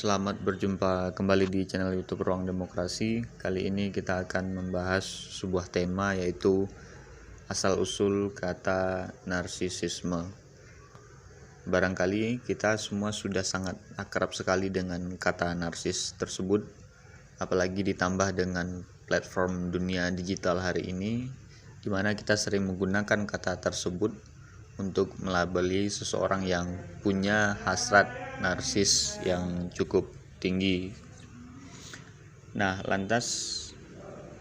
Selamat berjumpa kembali di channel YouTube Ruang Demokrasi. Kali ini kita akan membahas sebuah tema, yaitu asal-usul kata narsisisme. Barangkali kita semua sudah sangat akrab sekali dengan kata narsis tersebut, apalagi ditambah dengan platform dunia digital hari ini, di mana kita sering menggunakan kata tersebut untuk melabeli seseorang yang punya hasrat narsis yang cukup tinggi. Nah, lantas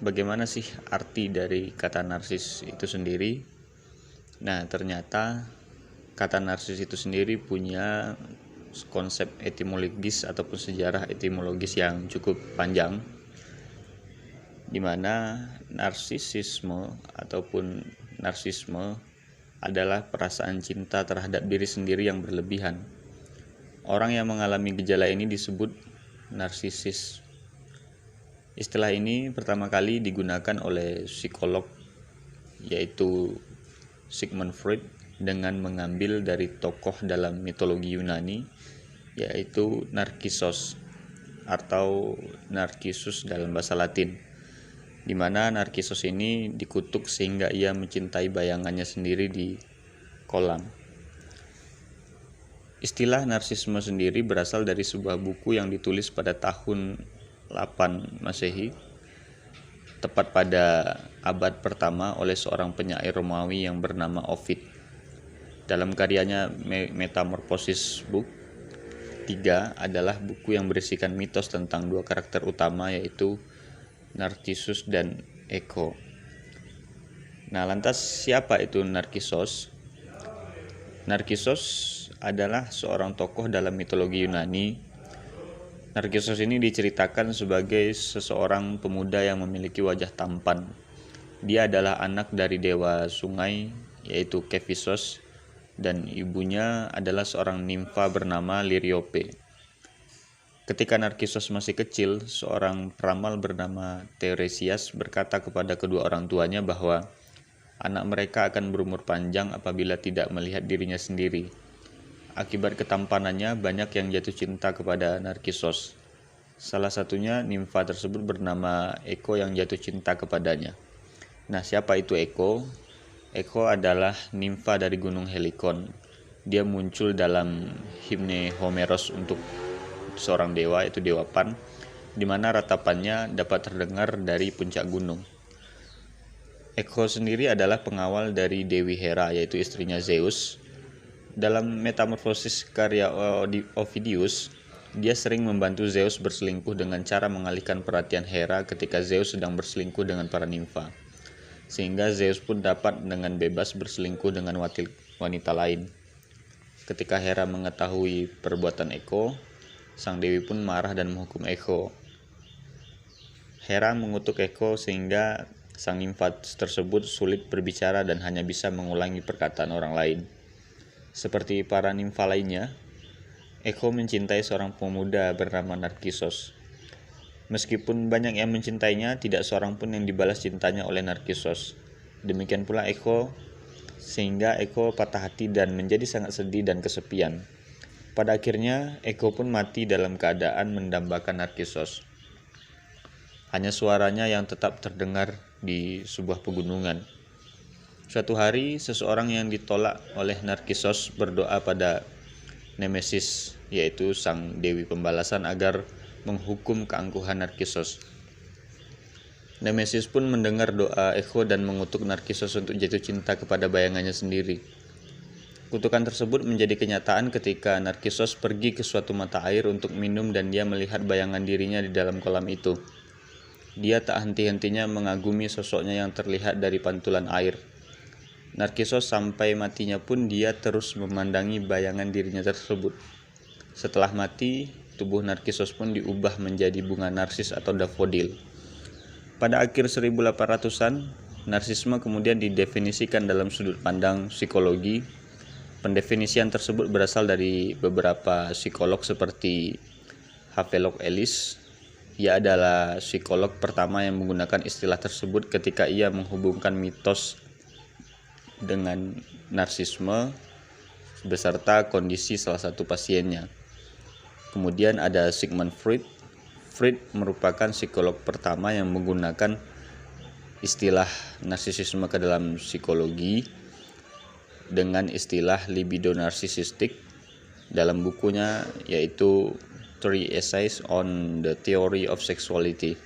bagaimana sih arti dari kata narsis itu sendiri? Nah, ternyata kata narsis itu sendiri punya konsep etimologis ataupun sejarah etimologis yang cukup panjang, di mana narsisisme ataupun narsisme adalah perasaan cinta terhadap diri sendiri yang berlebihan. Orang yang mengalami gejala ini disebut narsisis. Istilah ini pertama kali digunakan oleh psikolog, yaitu Sigmund Freud, dengan mengambil dari tokoh dalam mitologi Yunani, yaitu Narkisos atau Narcissus dalam bahasa Latin, di mana Narkisos ini dikutuk sehingga ia mencintai bayangannya sendiri di kolam. Istilah narsisme sendiri berasal dari sebuah buku yang ditulis pada tahun 8 Masehi, tepat pada abad pertama, oleh seorang penyair Romawi yang bernama Ovid. Dalam karyanya Metamorphosis Book 3 adalah buku yang berisikan mitos tentang dua karakter utama, yaitu Narcissus dan Echo. Nah, lantas siapa itu Narkisos? Narkisos adalah seorang tokoh dalam mitologi Yunani. Narkisos ini diceritakan sebagai seseorang pemuda yang memiliki wajah tampan. Dia adalah anak dari dewa sungai, yaitu Kephisos, dan ibunya adalah seorang nimfa bernama Liriope. Ketika Narkisos masih kecil, seorang peramal bernama Teiresias berkata kepada kedua orang tuanya bahwa anak mereka akan berumur panjang apabila tidak melihat dirinya sendiri. Akibat ketampanannya, banyak yang jatuh cinta kepada Narkisos. Salah satunya nimfa tersebut bernama Echo yang jatuh cinta kepadanya. Nah, siapa itu Echo? Echo adalah nimfa dari Gunung Helikon. Dia muncul dalam himne Homeros untuk seorang dewa, yaitu Dewa Pan, di mana ratapannya dapat terdengar dari puncak gunung. Echo sendiri adalah pengawal dari Dewi Hera, yaitu istrinya Zeus. Dalam Metamorphosis karya Ovidius, dia sering membantu Zeus berselingkuh dengan cara mengalihkan perhatian Hera ketika Zeus sedang berselingkuh dengan para nimfa, sehingga Zeus pun dapat dengan bebas berselingkuh dengan wanita lain. Ketika Hera mengetahui perbuatan Echo, sang dewi pun marah dan menghukum Echo. Hera mengutuk Echo sehingga sang nimfa tersebut sulit berbicara dan hanya bisa mengulangi perkataan orang lain. Seperti para nimfa lainnya, Echo mencintai seorang pemuda bernama Narkisos. Meskipun banyak yang mencintainya, tidak seorang pun yang dibalas cintanya oleh Narkisos. Demikian pula Echo, sehingga Echo patah hati dan menjadi sangat sedih dan kesepian. Pada akhirnya, Echo pun mati dalam keadaan mendambakan Narkisos. Hanya suaranya yang tetap terdengar di sebuah pegunungan. Suatu hari, seseorang yang ditolak oleh Narkisos berdoa pada Nemesis, yaitu sang dewi pembalasan, agar menghukum keangkuhan Narkisos. Nemesis pun mendengar doa Echo dan mengutuk Narkisos untuk jatuh cinta kepada bayangannya sendiri. Kutukan tersebut menjadi kenyataan ketika Narkisos pergi ke suatu mata air untuk minum dan dia melihat bayangan dirinya di dalam kolam itu. Dia tak henti-hentinya mengagumi sosoknya yang terlihat dari pantulan air. Narkisos sampai matinya pun dia terus memandangi bayangan dirinya tersebut. Setelah mati, tubuh Narkisos pun diubah menjadi bunga narsis atau dafodil. Pada akhir 1800-an, narsisme kemudian didefinisikan dalam sudut pandang psikologi. Pendefinisian tersebut berasal dari beberapa psikolog seperti Havelock Ellis. Ia adalah psikolog pertama yang menggunakan istilah tersebut ketika ia menghubungkan mitos dengan narsisme beserta kondisi salah satu pasiennya. Kemudian ada Sigmund Freud. Freud merupakan psikolog pertama yang menggunakan istilah narsisisme ke dalam psikologi dengan istilah libido narsisistik dalam bukunya yaitu Three Essays on the Theory of Sexuality.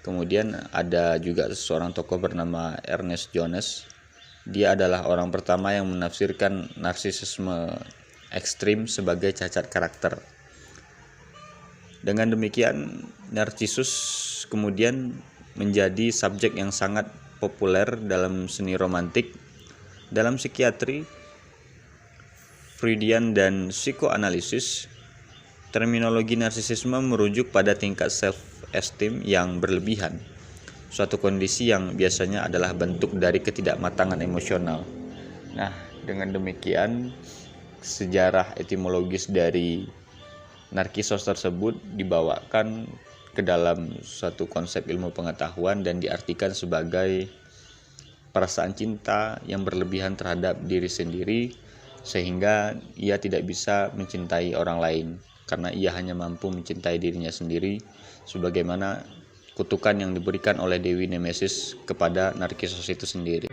Kemudian ada juga seorang tokoh bernama Ernest Jones. Dia adalah orang pertama yang menafsirkan narsisisme ekstrim sebagai cacat karakter. Dengan demikian, Narcissus kemudian menjadi subjek yang sangat populer dalam seni romantik, dalam psikiatri, Freudian dan psikoanalisis. Terminologi narsisisme merujuk pada tingkat self-esteem yang berlebihan, suatu kondisi yang biasanya adalah bentuk dari ketidakmatangan emosional. Nah, dengan demikian, sejarah etimologis dari narkisos tersebut dibawakan ke dalam suatu konsep ilmu pengetahuan dan diartikan sebagai perasaan cinta yang berlebihan terhadap diri sendiri sehingga ia tidak bisa mencintai orang lain karena ia hanya mampu mencintai dirinya sendiri, sebagaimana kutukan yang diberikan oleh Dewi Nemesis kepada Narkisos itu sendiri.